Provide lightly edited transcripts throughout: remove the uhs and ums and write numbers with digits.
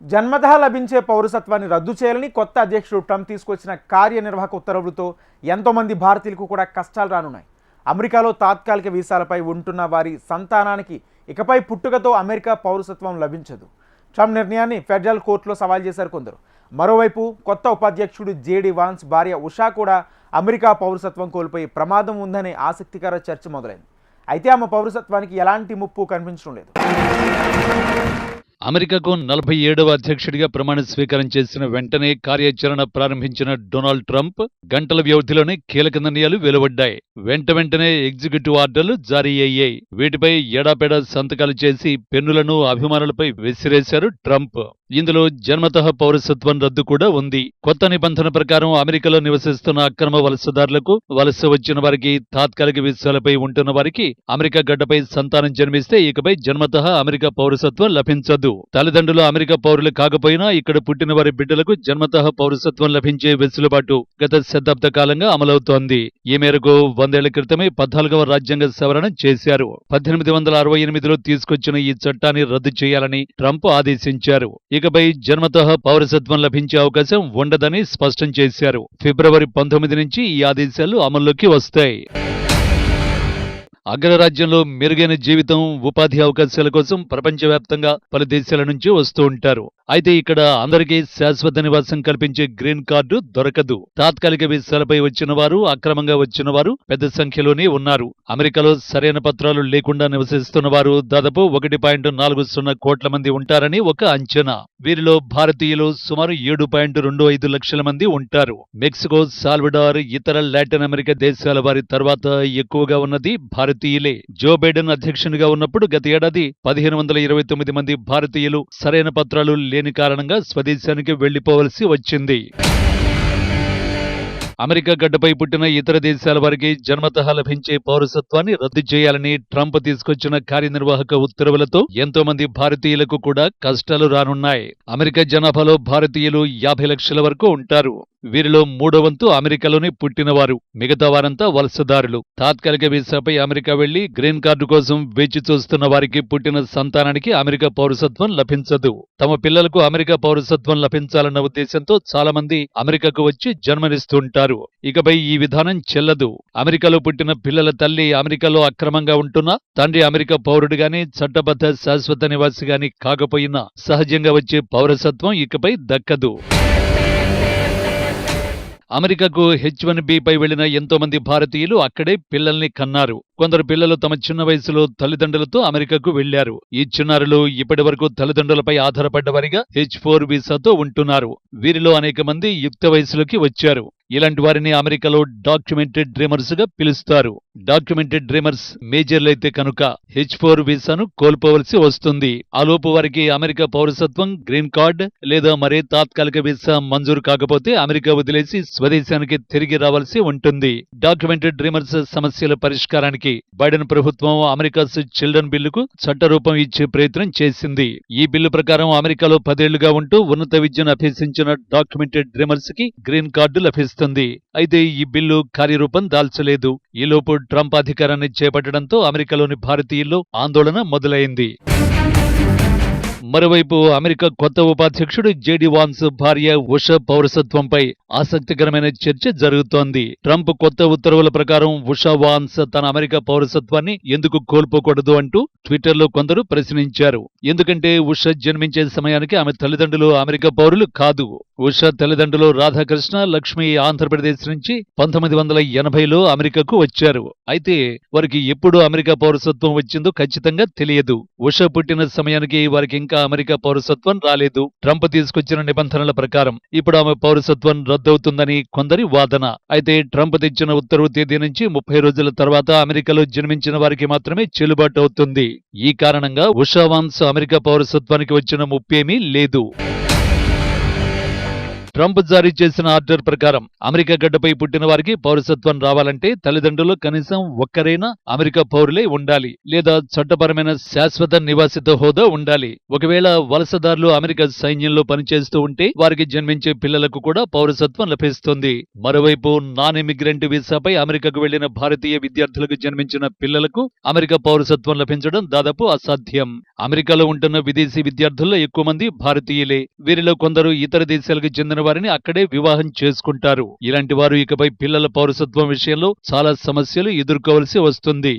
జన్మతః లభించే పౌరసత్వాన్ని రద్దు చేయాలని కొత్త అధ్యక్షుడు ట్రంప్ తీసుకొచ్చిన కార్యనిర్వాహక ఉత్తర్వులతో ఎంతోమంది భారతీయులకు కూడా కష్టాలు రానున్నాయి. అమెరికాలో తాత్కాలిక వీసాలపై ఉంటున్న వారి సంతానానికి ఇకపై పుట్టుకతో అమెరికా పౌరసత్వం లభించదు. ట్రంప్ నిర్ణయాన్ని ఫెడరల్ కోర్టులో సవాల్ చేశారు కొందరు. మరోవైపు కొత్త ఉపాధ్యక్షుడు జేడీ వాన్స్ భార్య ఉషా కూడా అమెరికా పౌరసత్వం కోల్పోయే ప్రమాదం ఉందనే ఆసక్తికర చర్చ మొదలైంది. అయితే ఆమె పౌరసత్వానికి ఎలాంటి ముప్పు కనిపించడం లేదు. అమెరికాకు 47వ అధ్యక్షుడిగా ప్రమాణ స్వీకారం చేసిన వెంటనే కార్యాచరణ ప్రారంభించిన డొనాల్డ్ ట్రంప్ గంటల వ్యవధిలోనే కీలక నిర్ణయాలు వెలువడ్డాయి. వెంటనే ఎగ్జిక్యూటివ్ ఆర్డర్లు జారీ అయ్యాయి. వీటిపై ఎడాపెడా సంతకాలు చేసి పెన్నులను అభిమానులపై విసిరేశారు ట్రంప్. ఇందులో జన్మతః పౌరసత్వం రద్దు కూడా ఉంది. కొత్త నిబంధన ప్రకారం అమెరికాలో నివసిస్తున్న అక్రమ వలసదారులకు, వలస వచ్చిన వారికి, తాత్కాలిక వీసాలపై ఉంటున్న వారికి అమెరికా గడ్డపై సంతానం జన్మిస్తే ఇకపై జన్మతః అమెరికా పౌరసత్వం లభించదు. తల్లిదండ్రులు అమెరికా పౌరులు కాకపోయినా ఇక్కడ పుట్టిన వారి బిడ్డలకు జన్మతః పౌరసత్వం లభించే వెసులుబాటు గత శతాబ్ద కాలంగా అమలవుతోంది. ఈ మేరకు 100 ఏళ్ల క్రితమే 14వ రాజ్యాంగ సవరణ చేశారు. 1868లో తీసుకొచ్చిన ఈ చట్టాన్ని రద్దు చేయాలని ట్రంప్ ఆదేశించారు. ఇకపై జన్మతః పౌరసత్వం లభించే అవకాశం ఉండదని స్పష్టం చేశారు. ఫిబ్రవరి 19 నుంచి ఈ ఆదేశాలు అమల్లోకి వస్తాయి. అగ్రరాజ్యంలో మెరుగైన జీవితం, ఉపాధి అవకాశాల కోసం ప్రపంచవ్యాప్తంగా పలు దేశాల నుంచి వస్తూ ఉంటారు. అయితే ఇక్కడ అందరికీ శాశ్వత నివాసం కల్పించే గ్రీన్ కార్డు దొరకదు. తాత్కాలిక వీసాలపై వచ్చిన వారు, అక్రమంగా వచ్చిన వారు పెద్ద సంఖ్యలోనే ఉన్నారు. అమెరికాలో సరైన పత్రాలు లేకుండా నివసిస్తున్న వారు దాదాపు 1.40 కోట్ల మంది ఉంటారని ఒక అంచనా. వీరిలో భారతీయులు సుమారు 7.25 లక్షల మంది ఉంటారు. మెక్సికో, సాల్వడార్, ఇతర లాటిన్ అమెరికా దేశాల వారి తర్వాత ఎక్కువగా ఉన్నది భారతీయులే. జో బైడెన్ అధ్యక్షునిగా ఉన్నప్పుడు గత ఏడాది 1529 మంది భారతీయులు సరైన పత్రాలు లేని కారణంగా స్వదేశానికి వెళ్లిపోవలసి వచ్చింది. అమెరికా గడ్డపై పుట్టిన ఇతర దేశాల వారికి జన్మతః లభించే పౌరసత్వాన్ని రద్దు చేయాలని ట్రంప్ తీసుకొచ్చిన కార్యనిర్వాహక ఉత్తర్వులతో ఎంతో మంది భారతీయులకు కూడా కష్టాలు రానున్నాయి. అమెరికా జనాభాలో భారతీయులు 50 లక్షల వరకు ఉంటారు. వీరిలో 3/4 అమెరికాలోనే పుట్టినవారు. మిగతా వారంతా వలసదారులు. తాత్కాలిక వీసాపై అమెరికా వెళ్లి గ్రీన్ కార్డు కోసం వేచి చూస్తున్న వారికి పుట్టిన సంతానానికి అమెరికా పౌరసత్వం లభించదు. తమ పిల్లలకు అమెరికా పౌరసత్వం లభించాలన్న ఉద్దేశంతో చాలా మంది అమెరికాకు వచ్చి జన్మనిస్తుంటారు. ఇకపై ఈ విధానం చెల్లదు. అమెరికాలో పుట్టిన పిల్లల తల్లి అమెరికాలో అక్రమంగా ఉంటున్నా, తండ్రి అమెరికా పౌరుడుగాని, చట్టబద్ధ శాశ్వత నివాసిగాని కాకపోయినా సహజంగా వచ్చే పౌరసత్వం ఇకపై దక్కదు. అమెరికాకు H-1B పై వెళ్లిన ఎంతో మంది భారతీయులు అక్కడే పిల్లల్ని కన్నారు. కొందరు పిల్లలు తమ చిన్న వయసులో తల్లిదండ్రులతో అమెరికాకు వెళ్లారు. ఈ చిన్నారులు ఇప్పటి వరకు తల్లిదండ్రులపై ఆధారపడ్డవారిగా H-4 వీసాతో ఉంటున్నారు. వీరిలో అనేక మంది యుక్త వయసులోకి వచ్చారు. ఇలాంటి వారిని అమెరికాలో డాక్యుమెంటెడ్ డ్రీమర్స్ గా పిలుస్తారు. డాక్యుమెంటెడ్ డ్రీమర్స్ మేజర్లైతే కనుక H-4 వీసాను కోల్పోవలసి వస్తుంది. ఆలోపు వారికి అమెరికా పౌరసత్వం, గ్రీన్ కార్డ్ లేదా మరే తాత్కాలిక వీసా మంజూరు కాకపోతే అమెరికా వదిలేసి స్వదేశానికి తిరిగి రావాల్సి ఉంటుంది. డాక్యుమెంటెడ్ డ్రీమర్స్ సమస్యల పరిష్కారానికి బైడెన్ ప్రభుత్వం అమెరికాస్ చిల్డ్రన్ బిల్లుకు చట్టరూపం ఇచ్చే ప్రయత్నం చేసింది. ఈ బిల్లు ప్రకారం అమెరికాలో 10 ఏళ్లుగా ఉంటూ ఉన్నత విద్యను అభ్యసించిన డాక్యుమెంటెడ్ డ్రీమర్స్ కి గ్రీన్ కార్డు లభిస్తుంది. అయితే ఈ బిల్లు కార్యరూపం దాల్చలేదు. ఈలోపు ట్రంప్ అధికారాన్ని చేపట్టడంతో అమెరికాలోని భారతీయుల్లో ఆందోళన మొదలైంది. మరోవైపు అమెరికా కొత్త ఉపాధ్యక్షుడు జేడీ వాన్స్ భార్య ఉషా పౌరసత్వంపై ఆసక్తికరమైన చర్చ జరుగుతోంది. ట్రంప్ కొత్త ఉత్తర్వుల ప్రకారం ఉషా వాన్స్ తన అమెరికా పౌరసత్వాన్ని ఎందుకు కోల్పోకూడదు అంటూ ట్విట్టర్లో కొందరు ప్రశ్నించారు. ఎందుకంటే ఉషా జన్మించే సమయానికి ఆమె తల్లిదండ్రులు అమెరికా పౌరులు కాదు. ఉషా తల్లిదండ్రులు రాధాకృష్ణ, లక్ష్మి ఆంధ్రప్రదేశ్ నుంచి 1980లో అమెరికాకు వచ్చారు. అయితే వారికి ఎప్పుడు అమెరికా పౌరసత్వం వచ్చిందో ఖచ్చితంగా తెలియదు. ఉషా పుట్టిన సమయానికి వారికి ఇంకా అమెరికా పౌరసత్వం రాలేదు. ట్రంప్ తీసుకొచ్చిన నిబంధనల ప్రకారం ఇప్పుడు ఆమె పౌరసత్వం రద్దవుతుందని కొందరి వాదన. అయితే ట్రంప్ తెచ్చిన ఉత్తర్వు తేదీ నుంచి 30 రోజుల తర్వాత అమెరికాలో జన్మించిన వారికి మాత్రమే చెల్లుబాటు అవుతుంది. ఈ కారణంగా ఉషా వాన్స్ అమెరికా పౌరసత్వానికి వచ్చిన ముప్పేమీ లేదు. ట్రంప్ జారీ చేసిన ఆర్డర్ ప్రకారం అమెరికా గడ్డపై పుట్టిన వారికి పౌరసత్వం రావాలంటే తల్లిదండ్రులు కనీసం ఒక్కరైనా అమెరికా పౌరులే ఉండాలి, లేదా చట్టపరమైన శాశ్వత నివాసిత హోదా ఉండాలి. ఒకవేళ వలసదారులు అమెరికా సైన్యంలో పనిచేస్తూ ఉంటే వారికి జన్మించే పిల్లలకు కూడా పౌరసత్వం లభిస్తుంది. మరోవైపు నాన్ ఇమిగ్రెంట్ వీసాపై అమెరికాకు వెళ్లిన భారతీయ విద్యార్థులకు జన్మించిన పిల్లలకు అమెరికా పౌరసత్వం లభించడం దాదాపు అసాధ్యం. అమెరికాలో ఉంటున్న విదేశీ విద్యార్థుల్లో ఎక్కువ మంది భారతీయులే. వీరిలో కొందరు ఇతర దేశాలకు చెందిన వారిని అక్కడే వివాహం చేసుకుంటారు. ఇలాంటి వారు ఇకపై పిల్లల పౌరసత్వం విషయంలో చాలా సమస్యలు ఎదుర్కోవలసి వస్తుంది.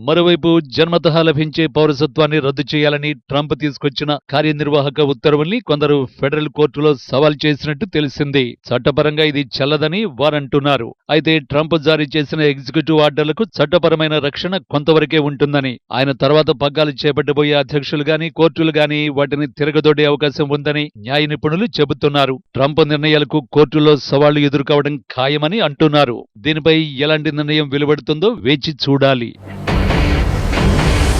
మరోవైపు జన్మతః లభించే పౌరసత్వాన్ని రద్దు చేయాలని ట్రంప్ తీసుకొచ్చిన కార్యనిర్వాహక ఉత్తర్వుల్ని కొందరు ఫెడరల్ కోర్టులో సవాల్ చేసినట్టు తెలిసింది. చట్టపరంగా ఇది చెల్లదని వారంటున్నారు. అయితే ట్రంప్ జారీ చేసిన ఎగ్జిక్యూటివ్ ఆర్డర్లకు చట్టపరమైన రక్షణ కొంతవరకే ఉంటుందని, ఆయన తర్వాత పగ్గాలు చేపట్టబోయే అధ్యక్షులు గాని కోర్టులు గాని వాటిని తిరగదొడే అవకాశం ఉందని న్యాయ నిపుణులు చెబుతున్నారు. ట్రంప్ నిర్ణయాలకు కోర్టుల్లో సవాళ్లు ఎదుర్కోవడం ఖాయమని అంటున్నారు. దీనిపై ఎలాంటి నిర్ణయం వెలువడుతుందో వేచి చూడాలి.